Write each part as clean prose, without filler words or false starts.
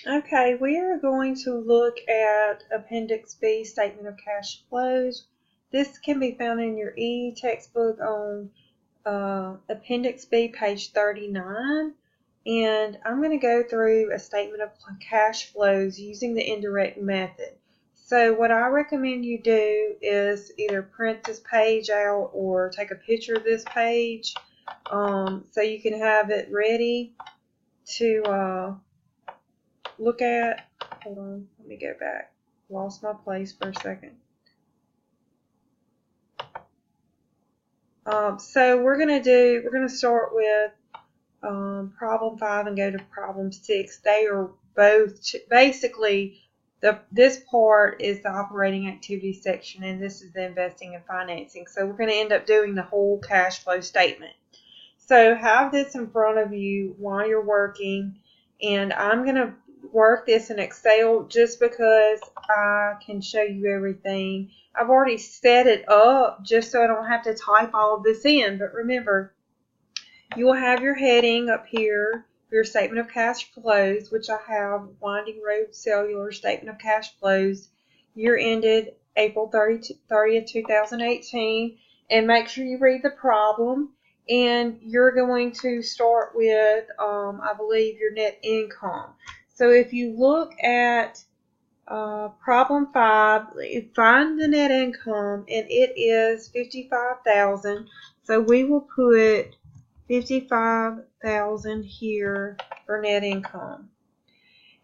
Okay, we are going to look at Appendix B, Statement of Cash Flows. This can be found in your e-textbook on Appendix B, page 39. And I'm going to go through a statement of cash flows using the indirect method. So what I recommend you do is either print this page out or take a picture of this page so you can have it ready to look at. Hold on, let me go back. Lost my place for a second. So we're gonna start with problem 5 and go to problem 6. They are both basically this part is the operating activity section, and this is the investing and financing. So we're going to end up doing the whole cash flow statement. So have this in front of you while you're working, and I'm going to work this in Excel just because I can show you everything. I've already set it up just so I don't have to type all of this in, but remember, you will have your heading up here for your statement of cash flows, which I have Winding Road Cellular Statement of Cash Flows, year ended April 30th, 2018, and make sure you read the problem. And you're going to start with, I believe, your net income. So if you look at problem 5, find the net income, and it is $55,000. So we will put $55,000 here for net income.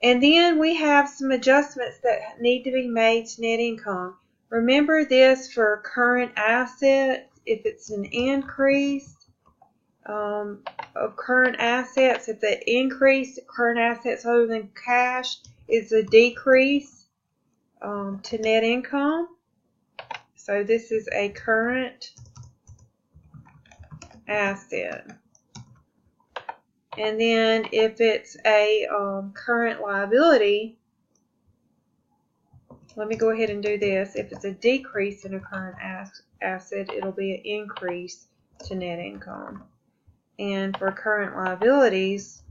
And then we have some adjustments that need to be made to net income. Remember this for current assets. If it's an increase of current assets, if the increase current assets other than cash is a decrease to net income. So this is a current asset. And then if it's a current liability, let me go ahead and do this. If it's a decrease in a current asset, it'll be an increase to net income. And for current liabilities,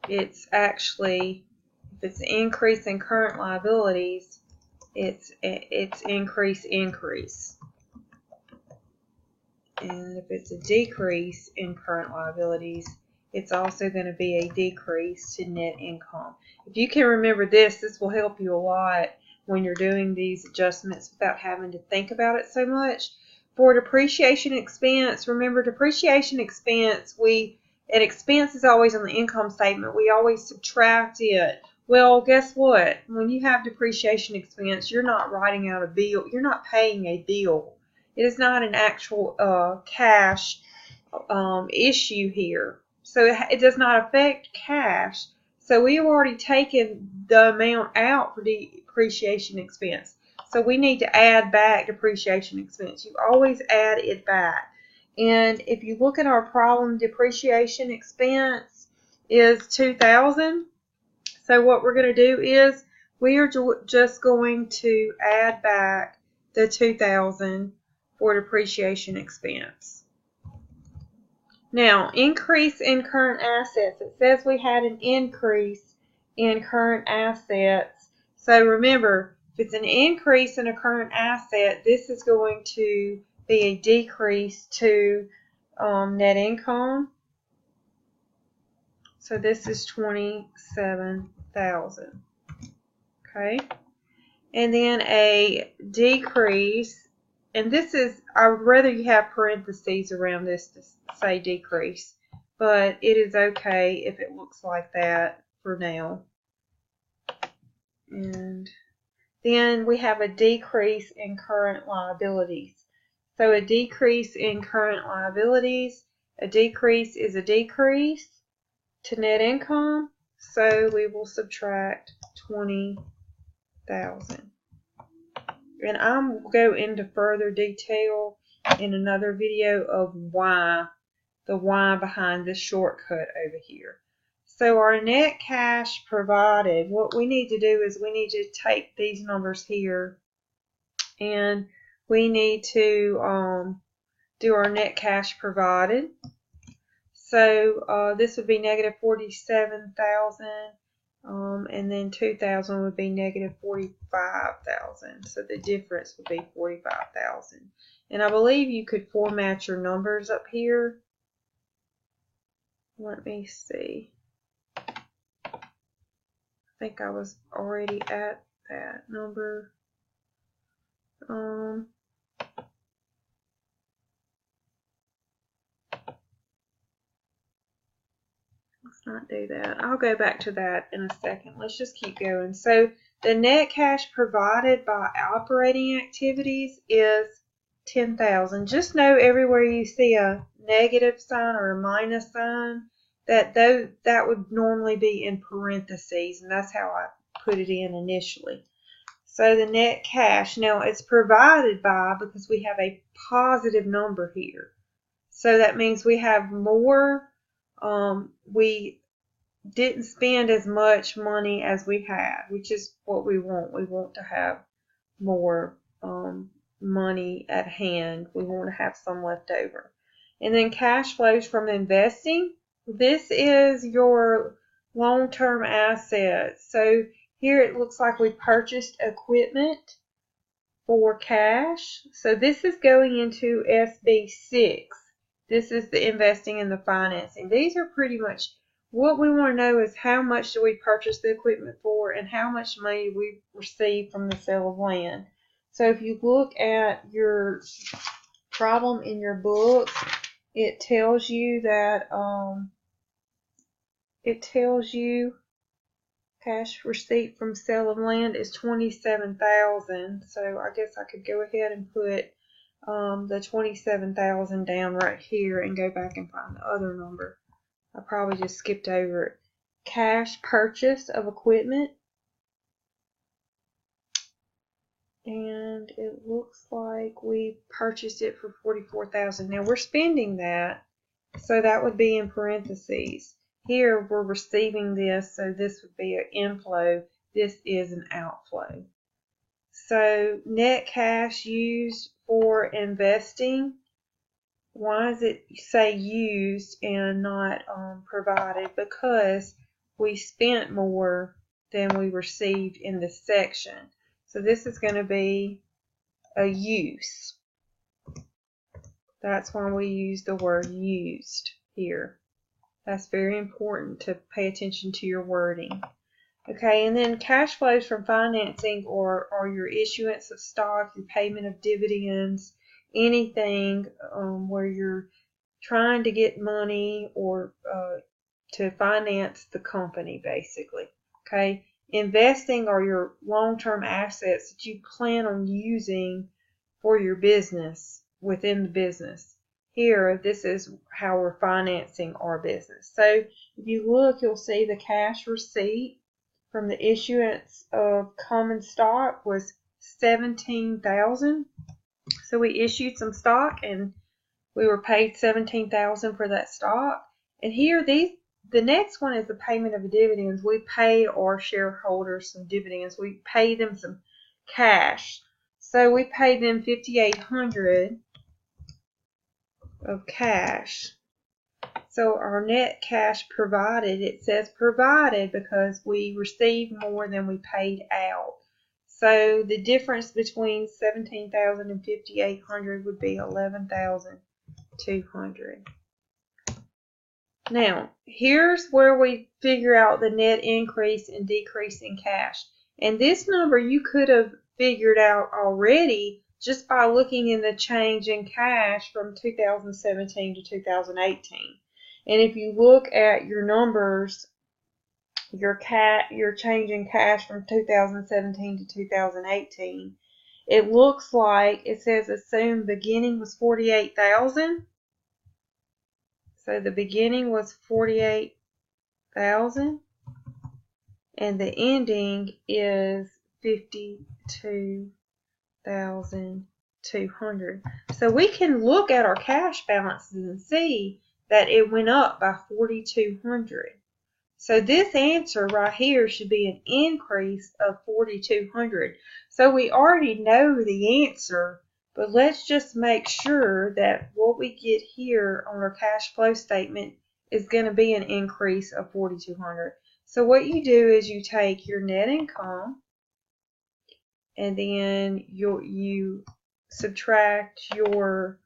it's actually, if it's an increase in current liabilities, it's increase. And if it's a decrease in current liabilities, it's also going to be a decrease to net income. If you can remember this will help you a lot when you're doing these adjustments without having to think about it so much. For depreciation expense, remember depreciation expense, an expense is always on the income statement. We always subtract it. Well, guess what? When you have depreciation expense, you're not writing out a bill. You're not paying a bill. It is not an actual cash issue here. So it does not affect cash. So we have already taken the amount out for depreciation expense. So we need to add back depreciation expense. You always add it back. And if you look at our problem, depreciation expense is $2,000. So what we're going to do is we are just going to add back the $2,000 for depreciation expense. Now, increase in current assets. It says we had an increase in current assets. So remember, if it's an increase in a current asset, this is going to be a decrease to net income. So this is $27,000. Okay. And then a decrease, and this is, I would rather you have parentheses around this to say decrease, but it is okay if it looks like that for now. And then we have a decrease in current liabilities. So a decrease in current liabilities, a decrease is a decrease to net income, so we will subtract $20,000. And I'll go into further detail in another video of the why behind this shortcut over here. So our net cash provided, what we need to do is we need to take these numbers here and we need to do our net cash provided. So this would be negative 47,000, and then 2,000 would be negative 45,000. So the difference would be 45,000. And I believe you could format your numbers up here. Let me see. I think I was already at that number. Let's not do that. I'll go back to that in a second. Let's just keep going. So the net cash provided by operating activities is 10,000. Just know everywhere you see a negative sign or a minus sign, that would normally be in parentheses, and that's how I put it in initially. So the net cash, now it's provided by, because we have a positive number here. So that means we have more, we didn't spend as much money as we had, which is what we want. We want to have more money at hand. We want to have some left over. And then cash flows from investing. This is your long-term assets. So here it looks like we purchased equipment for cash. So this is going into SB-6. This is the investing and the financing. These are pretty much what we want to know, is how much do we purchase the equipment for and how much money we receive from the sale of land. So if you look at your problem in your book, it tells you that cash receipt from sale of land is 27,000. So I guess I could go ahead and put the 27,000 down right here and go back and find the other number. I probably just skipped over it. Cash purchase of equipment. And it looks like we purchased it for 44,000. Now we're spending that, so that would be in parentheses. Here we're receiving this, so this would be an inflow. This is an outflow. So net cash used for investing. Why does it say used and not provided? Because we spent more than we received in this section. So this is going to be a use. That's why we use the word used here. That's very important to pay attention to your wording. Okay, and then cash flows from financing or your issuance of stock, your payment of dividends, anything where you're trying to get money or to finance the company, basically. Okay, investing are your long-term assets that you plan on using for your business, within the business. Here, this is how we're financing our business. So if you look, you'll see the cash receipt from the issuance of common stock was 17,000. So we issued some stock and we were paid 17,000 for that stock. And here the next one is the payment of dividends. We pay our shareholders some dividends. We pay them some cash. So we paid them 5,800 of cash. So our net cash provided, it says provided because we received more than we paid out. So the difference between 17,000 and 5,800 would be 11,200. Now, here's where we figure out the net increase and decrease in cash. And this number you could have figured out already just by looking in the change in cash from 2017 to 2018. And if you look at your numbers, your change in cash from 2017 to 2018, it looks like it says assume beginning was 48,000. So the beginning was 48,000 and the ending is 52,200. So we can look at our cash balances and see that it went up by 4,200. So this answer right here should be an increase of 4,200. So we already know the answer, but let's just make sure that what we get here on our cash flow statement is going to be an increase of $4,200. So what you do is you take your net income and then you subtract your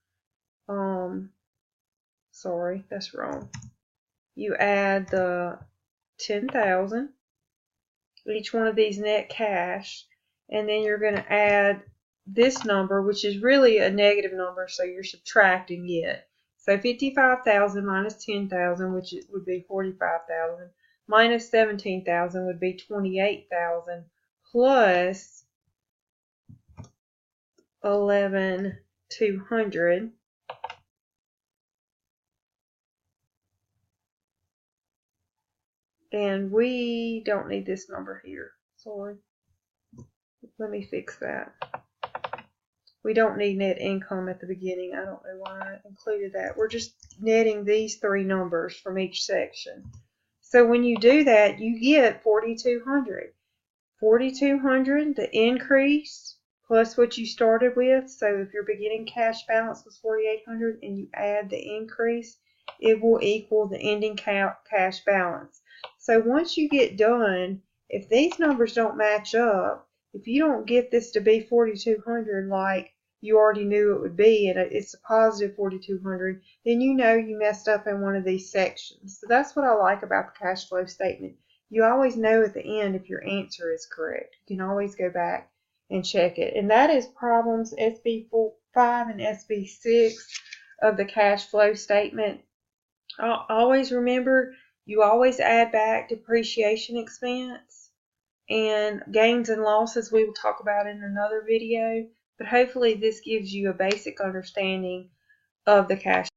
sorry, that's wrong. You add the 10,000, each one of these net cash, and then you're going to add this number, which is really a negative number, so you're subtracting it. So 55,000 minus 10,000, which would be 45,000, minus 17,000 would be 28,000, plus 11,200. And we don't need this number here. Sorry. Let me fix that. We don't need net income at the beginning. I don't know why I included that. We're just netting these three numbers from each section. So when you do that, you get 4,200. 4,200, the increase, plus what you started with. So if your beginning cash balance was 4,800 and you add the increase, it will equal the ending cash balance. So once you get done, if these numbers don't match up, if you don't get this to be 4,200 like you already knew it would be, and it's a positive 4,200, then you know you messed up in one of these sections. So that's what I like about the cash flow statement. You always know at the end if your answer is correct. You can always go back and check it. And that is problems SB-5 and SB-6 of the cash flow statement. Always remember, you always add back depreciation expense and gains and losses we will talk about in another video. But hopefully this gives you a basic understanding of the cash